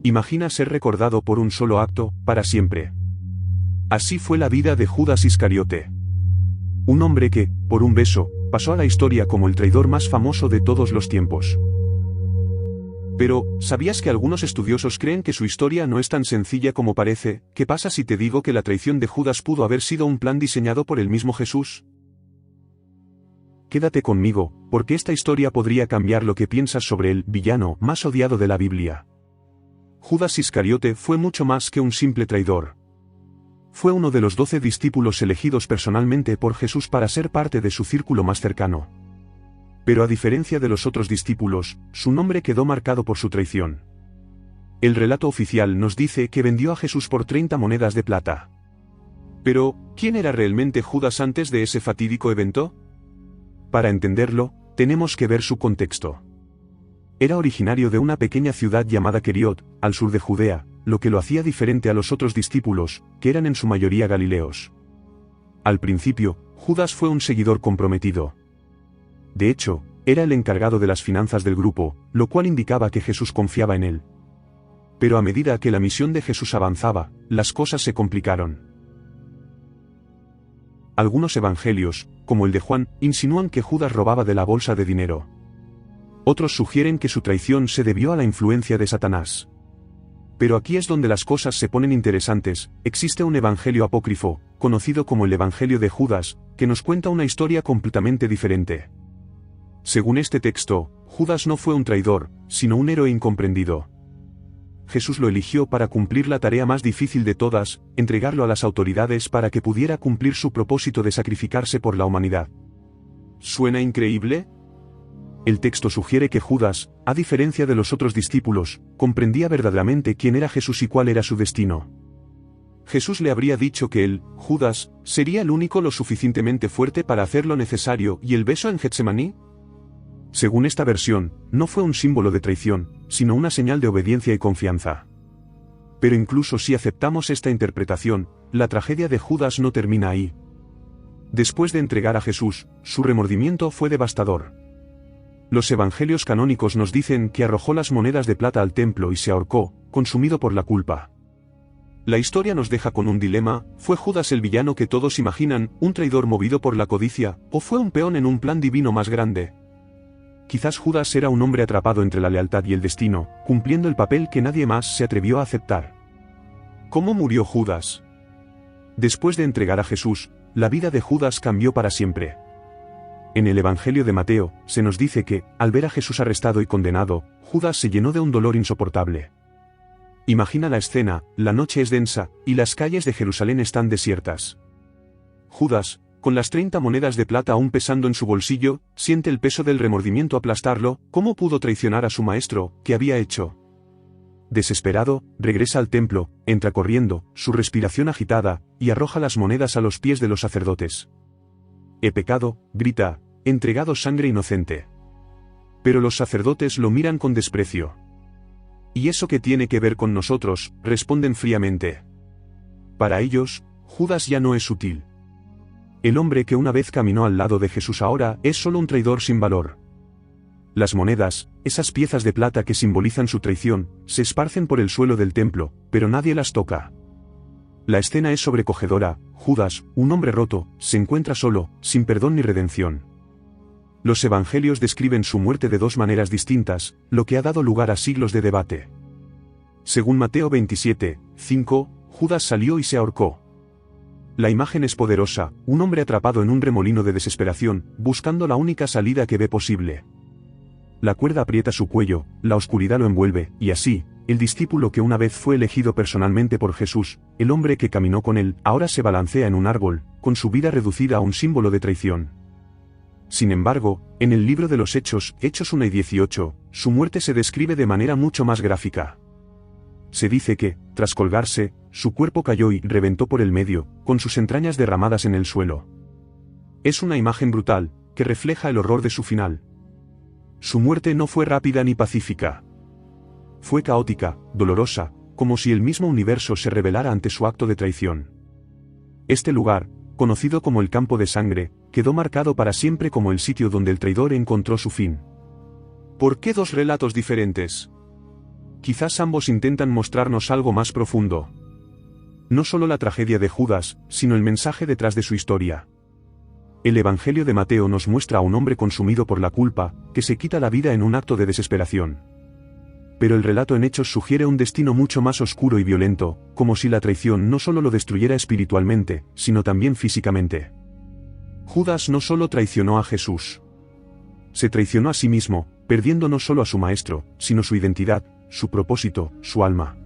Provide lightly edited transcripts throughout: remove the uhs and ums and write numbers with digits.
Imagina ser recordado por un solo acto, para siempre. Así fue la vida de Judas Iscariote. Un hombre que, por un beso, pasó a la historia como el traidor más famoso de todos los tiempos. Pero, ¿sabías que algunos estudiosos creen que su historia no es tan sencilla como parece? ¿Qué pasa si te digo que la traición de Judas pudo haber sido un plan diseñado por el mismo Jesús? Quédate conmigo, porque esta historia podría cambiar lo que piensas sobre el villano más odiado de la Biblia. Judas Iscariote fue mucho más que un simple traidor. Fue uno de los 12 discípulos elegidos personalmente por Jesús para ser parte de su círculo más cercano. Pero a diferencia de los otros discípulos, su nombre quedó marcado por su traición. El relato oficial nos dice que vendió a Jesús por 30 monedas de plata. Pero, ¿quién era realmente Judas antes de ese fatídico evento? Para entenderlo, tenemos que ver su contexto. Era originario de una pequeña ciudad llamada Queriot, al sur de Judea, lo que lo hacía diferente a los otros discípulos, que eran en su mayoría galileos. Al principio, Judas fue un seguidor comprometido. De hecho, era el encargado de las finanzas del grupo, lo cual indicaba que Jesús confiaba en él. Pero a medida que la misión de Jesús avanzaba, las cosas se complicaron. Algunos evangelios, como el de Juan, insinúan que Judas robaba de la bolsa de dinero. Otros sugieren que su traición se debió a la influencia de Satanás. Pero aquí es donde las cosas se ponen interesantes. Existe un evangelio apócrifo, conocido como el Evangelio de Judas, que nos cuenta una historia completamente diferente. Según este texto, Judas no fue un traidor, sino un héroe incomprendido. Jesús lo eligió para cumplir la tarea más difícil de todas, entregarlo a las autoridades para que pudiera cumplir su propósito de sacrificarse por la humanidad. ¿Suena increíble? El texto sugiere que Judas, a diferencia de los otros discípulos, comprendía verdaderamente quién era Jesús y cuál era su destino. Jesús le habría dicho que él, Judas, sería el único lo suficientemente fuerte para hacer lo necesario y el beso en Getsemaní. Según esta versión, no fue un símbolo de traición, sino una señal de obediencia y confianza. Pero incluso si aceptamos esta interpretación, la tragedia de Judas no termina ahí. Después de entregar a Jesús, su remordimiento fue devastador. Los evangelios canónicos nos dicen que arrojó las monedas de plata al templo y se ahorcó, consumido por la culpa. La historia nos deja con un dilema: ¿fue Judas el villano que todos imaginan, un traidor movido por la codicia, o fue un peón en un plan divino más grande? Quizás Judas era un hombre atrapado entre la lealtad y el destino, cumpliendo el papel que nadie más se atrevió a aceptar. ¿Cómo murió Judas? Después de entregar a Jesús, la vida de Judas cambió para siempre. En el Evangelio de Mateo, se nos dice que, al ver a Jesús arrestado y condenado, Judas se llenó de un dolor insoportable. Imagina la escena: la noche es densa, y las calles de Jerusalén están desiertas. Judas, con las 30 monedas de plata aún pesando en su bolsillo, siente el peso del remordimiento aplastarlo. ¿Cómo pudo traicionar a su maestro? ¿Qué había hecho? Desesperado, regresa al templo, entra corriendo, su respiración agitada, y arroja las monedas a los pies de los sacerdotes. «He pecado», grita, «he entregado sangre inocente». Pero los sacerdotes lo miran con desprecio. «¿Y eso qué tiene que ver con nosotros?», responden fríamente. Para ellos, Judas ya no es útil. El hombre que una vez caminó al lado de Jesús ahora es solo un traidor sin valor. Las monedas, esas piezas de plata que simbolizan su traición, se esparcen por el suelo del templo, pero nadie las toca. La escena es sobrecogedora. Judas, un hombre roto, se encuentra solo, sin perdón ni redención. Los evangelios describen su muerte de dos maneras distintas, lo que ha dado lugar a siglos de debate. Según Mateo 27:5, Judas salió y se ahorcó. La imagen es poderosa: un hombre atrapado en un remolino de desesperación, buscando la única salida que ve posible. La cuerda aprieta su cuello, la oscuridad lo envuelve, y así, el discípulo que una vez fue elegido personalmente por Jesús, el hombre que caminó con él, ahora se balancea en un árbol, con su vida reducida a un símbolo de traición. Sin embargo, en el libro de los Hechos, Hechos 1 y 18, su muerte se describe de manera mucho más gráfica. Se dice que, tras colgarse, su cuerpo cayó y reventó por el medio, con sus entrañas derramadas en el suelo. Es una imagen brutal, que refleja el horror de su final. Su muerte no fue rápida ni pacífica. Fue caótica, dolorosa, como si el mismo universo se rebelara ante su acto de traición. Este lugar, conocido como el campo de sangre, quedó marcado para siempre como el sitio donde el traidor encontró su fin. ¿Por qué dos relatos diferentes? quizás ambos intentan mostrarnos algo más profundo. No solo la tragedia de Judas, sino el mensaje detrás de su historia. El Evangelio de Mateo nos muestra a un hombre consumido por la culpa, que se quita la vida en un acto de desesperación. Pero el relato en Hechos sugiere un destino mucho más oscuro y violento, como si la traición no solo lo destruyera espiritualmente, sino también físicamente. Judas no solo traicionó a Jesús. Se traicionó a sí mismo, perdiendo no solo a su maestro, sino su identidad, su propósito, su alma.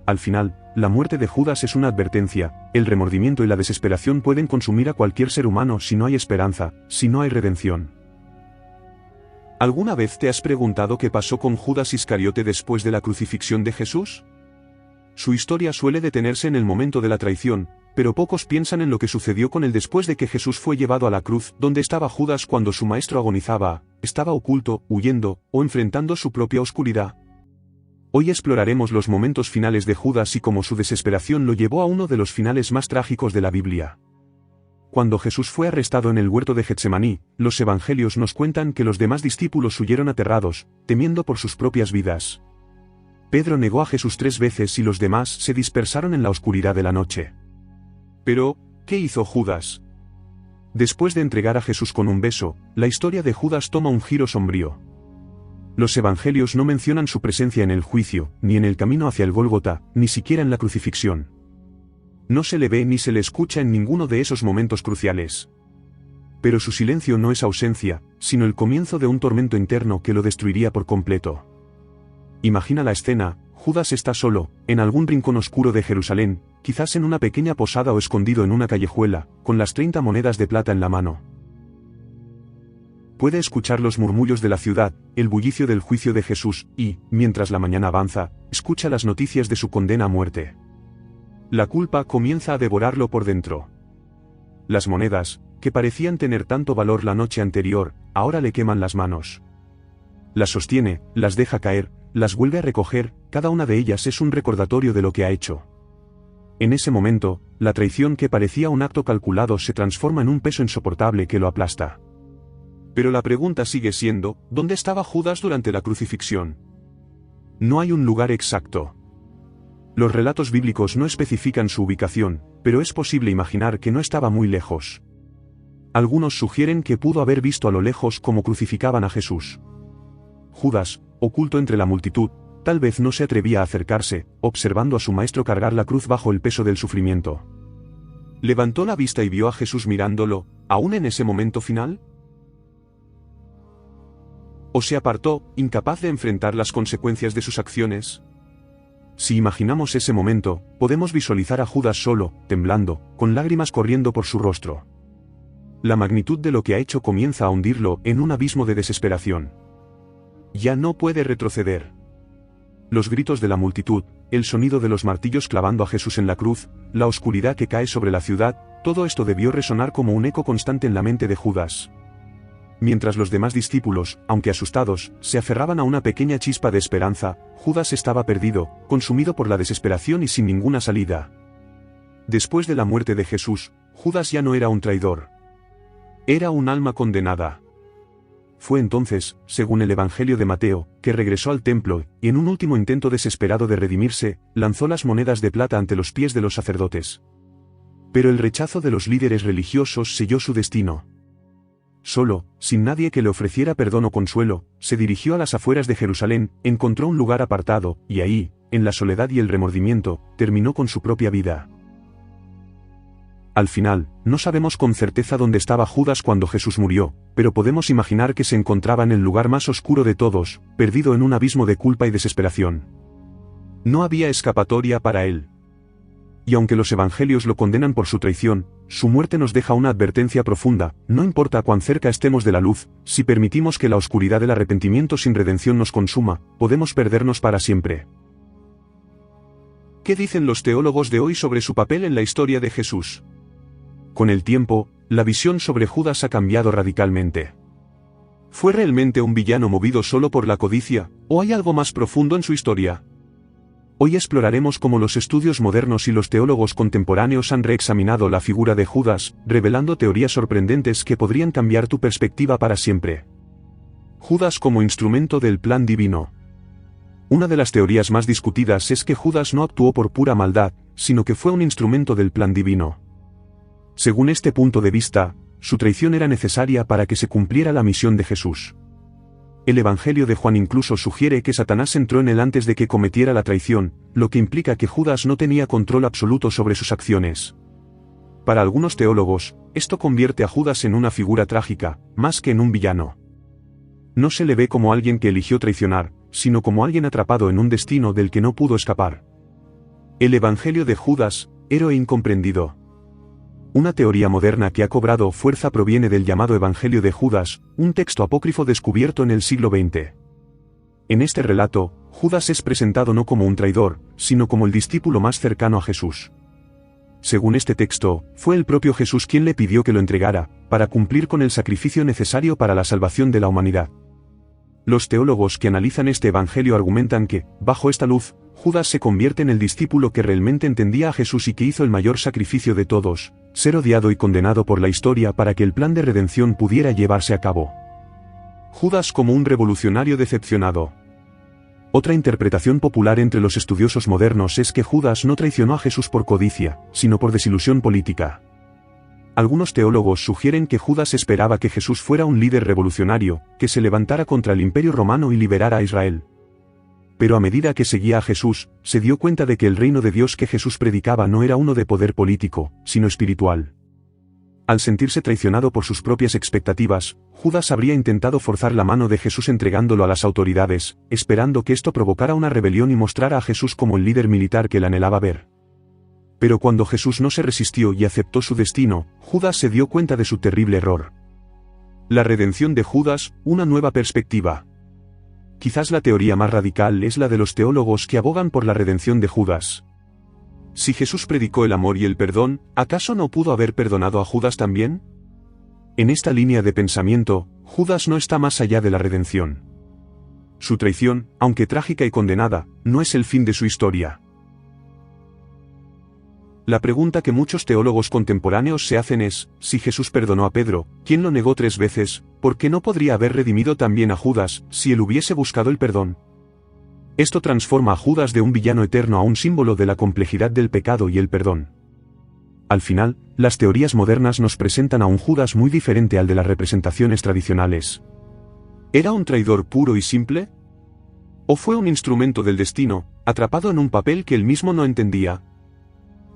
Al final, la muerte de Judas es una advertencia: el remordimiento y la desesperación pueden consumir a cualquier ser humano si no hay esperanza, si no hay redención. ¿Alguna vez te has preguntado qué pasó con Judas Iscariote después de la crucifixión de Jesús? Su historia suele detenerse en el momento de la traición, pero pocos piensan en lo que sucedió con él después de que Jesús fue llevado a la cruz. ¿Dónde estaba Judas cuando su maestro agonizaba? ¿Estaba oculto, huyendo, o enfrentando su propia oscuridad? Hoy exploraremos los momentos finales de Judas y cómo su desesperación lo llevó a uno de los finales más trágicos de la Biblia. Cuando Jesús fue arrestado en el huerto de Getsemaní, los evangelios nos cuentan que los demás discípulos huyeron aterrados, temiendo por sus propias vidas. Pedro negó a Jesús 3 veces y los demás se dispersaron en la oscuridad de la noche. Pero, ¿qué hizo Judas? Después de entregar a Jesús con un beso, la historia de Judas toma un giro sombrío. Los evangelios no mencionan su presencia en el juicio, ni en el camino hacia el Gólgota, ni siquiera en la crucifixión. No se le ve ni se le escucha en ninguno de esos momentos cruciales. Pero su silencio no es ausencia, sino el comienzo de un tormento interno que lo destruiría por completo. Imagina la escena: Judas está solo, en algún rincón oscuro de Jerusalén, quizás en una pequeña posada o escondido en una callejuela, con las 30 monedas de plata en la mano. Puede escuchar los murmullos de la ciudad, el bullicio del juicio de Jesús, y, mientras la mañana avanza, escucha las noticias de su condena a muerte. La culpa comienza a devorarlo por dentro. Las monedas, que parecían tener tanto valor la noche anterior, ahora le queman las manos. Las sostiene, las deja caer, las vuelve a recoger, cada una de ellas es un recordatorio de lo que ha hecho. En ese momento, la traición que parecía un acto calculado se transforma en un peso insoportable que lo aplasta. Pero la pregunta sigue siendo: ¿dónde estaba Judas durante la crucifixión? No hay un lugar exacto. Los relatos bíblicos no especifican su ubicación, pero es posible imaginar que no estaba muy lejos. Algunos sugieren que pudo haber visto a lo lejos cómo crucificaban a Jesús. Judas, oculto entre la multitud, tal vez no se atrevía a acercarse, observando a su maestro cargar la cruz bajo el peso del sufrimiento. ¿Levantó la vista y vio a Jesús mirándolo, aún en ese momento final? ¿O se apartó, incapaz de enfrentar las consecuencias de sus acciones? Si imaginamos ese momento, podemos visualizar a Judas solo, temblando, con lágrimas corriendo por su rostro. La magnitud de lo que ha hecho comienza a hundirlo en un abismo de desesperación. Ya no puede retroceder. Los gritos de la multitud, el sonido de los martillos clavando a Jesús en la cruz, la oscuridad que cae sobre la ciudad, todo esto debió resonar como un eco constante en la mente de Judas. Mientras los demás discípulos, aunque asustados, se aferraban a una pequeña chispa de esperanza, Judas estaba perdido, consumido por la desesperación y sin ninguna salida. Después de la muerte de Jesús, Judas ya no era un traidor. Era un alma condenada. Fue entonces, según el Evangelio de Mateo, que regresó al templo, y en un último intento desesperado de redimirse, lanzó las monedas de plata ante los pies de los sacerdotes. Pero el rechazo de los líderes religiosos selló su destino. Solo, sin nadie que le ofreciera perdón o consuelo, se dirigió a las afueras de Jerusalén, encontró un lugar apartado, y ahí, en la soledad y el remordimiento, terminó con su propia vida. Al final, no sabemos con certeza dónde estaba Judas cuando Jesús murió, pero podemos imaginar que se encontraba en el lugar más oscuro de todos, perdido en un abismo de culpa y desesperación. No había escapatoria para él. Y aunque los evangelios lo condenan por su traición, su muerte nos deja una advertencia profunda: no importa cuán cerca estemos de la luz, si permitimos que la oscuridad del arrepentimiento sin redención nos consuma, podemos perdernos para siempre. ¿Qué dicen los teólogos de hoy sobre su papel en la historia de Jesús? Con el tiempo, la visión sobre Judas ha cambiado radicalmente. ¿Fue realmente un villano movido solo por la codicia, o hay algo más profundo en su historia? Hoy exploraremos cómo los estudios modernos y los teólogos contemporáneos han reexaminado la figura de Judas, revelando teorías sorprendentes que podrían cambiar tu perspectiva para siempre. Judas como instrumento del plan divino. Una de las teorías más discutidas es que Judas no actuó por pura maldad, sino que fue un instrumento del plan divino. Según este punto de vista, su traición era necesaria para que se cumpliera la misión de Jesús. El Evangelio de Juan incluso sugiere que Satanás entró en él antes de que cometiera la traición, lo que implica que Judas no tenía control absoluto sobre sus acciones. Para algunos teólogos, esto convierte a Judas en una figura trágica, más que en un villano. No se le ve como alguien que eligió traicionar, sino como alguien atrapado en un destino del que no pudo escapar. El Evangelio de Judas, héroe incomprendido. Una teoría moderna que ha cobrado fuerza proviene del llamado Evangelio de Judas, un texto apócrifo descubierto en el siglo XX. En este relato, Judas es presentado no como un traidor, sino como el discípulo más cercano a Jesús. Según este texto, fue el propio Jesús quien le pidió que lo entregara, para cumplir con el sacrificio necesario para la salvación de la humanidad. Los teólogos que analizan este evangelio argumentan que, bajo esta luz, Judas se convierte en el discípulo que realmente entendía a Jesús y que hizo el mayor sacrificio de todos, ser odiado y condenado por la historia para que el plan de redención pudiera llevarse a cabo. Judas como un revolucionario decepcionado. Otra interpretación popular entre los estudiosos modernos es que Judas no traicionó a Jesús por codicia, sino por desilusión política. Algunos teólogos sugieren que Judas esperaba que Jesús fuera un líder revolucionario, que se levantara contra el Imperio Romano y liberara a Israel. Pero a medida que seguía a Jesús, se dio cuenta de que el reino de Dios que Jesús predicaba no era uno de poder político, sino espiritual. Al sentirse traicionado por sus propias expectativas, Judas habría intentado forzar la mano de Jesús entregándolo a las autoridades, esperando que esto provocara una rebelión y mostrara a Jesús como el líder militar que él anhelaba ver. Pero cuando Jesús no se resistió y aceptó su destino, Judas se dio cuenta de su terrible error. La redención de Judas, una nueva perspectiva. Quizás la teoría más radical es la de los teólogos que abogan por la redención de Judas. Si Jesús predicó el amor y el perdón, ¿acaso no pudo haber perdonado a Judas también? En esta línea de pensamiento, Judas no está más allá de la redención. Su traición, aunque trágica y condenada, no es el fin de su historia. La pregunta que muchos teólogos contemporáneos se hacen es, si Jesús perdonó a Pedro, quien lo negó 3 veces, ¿por qué no podría haber redimido también a Judas, si él hubiese buscado el perdón? Esto transforma a Judas de un villano eterno a un símbolo de la complejidad del pecado y el perdón. Al final, las teorías modernas nos presentan a un Judas muy diferente al de las representaciones tradicionales. ¿Era un traidor puro y simple? ¿O fue un instrumento del destino, atrapado en un papel que él mismo no entendía?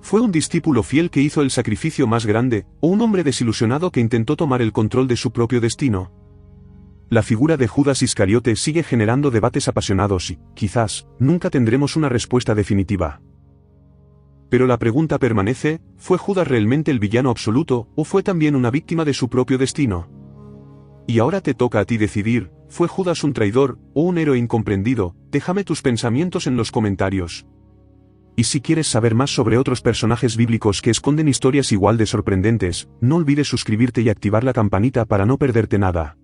¿Fue un discípulo fiel que hizo el sacrificio más grande, o un hombre desilusionado que intentó tomar el control de su propio destino? La figura de Judas Iscariote sigue generando debates apasionados y, quizás, nunca tendremos una respuesta definitiva. Pero la pregunta permanece, ¿fue Judas realmente el villano absoluto, o fue también una víctima de su propio destino? Y ahora te toca a ti decidir, ¿fue Judas un traidor, o un héroe incomprendido? Déjame tus pensamientos en los comentarios. Y si quieres saber más sobre otros personajes bíblicos que esconden historias igual de sorprendentes, no olvides suscribirte y activar la campanita para no perderte nada.